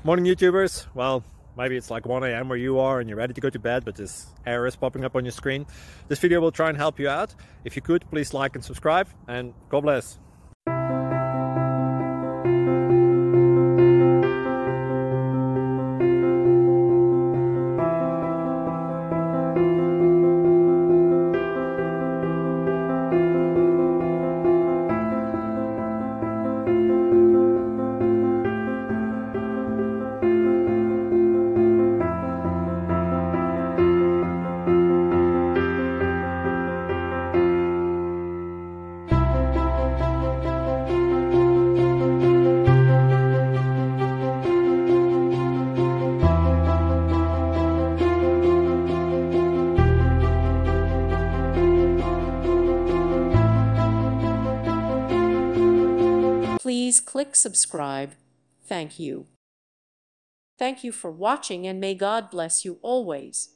Morning YouTubers. Well, maybe it's like 1 a.m. where you are and you're ready to go to bed, but this error is popping up on your screen. This video will try and help you out. If you could, please like and subscribe, and God bless. Please click subscribe. Thank you. Thank you for watching, and may God bless you always.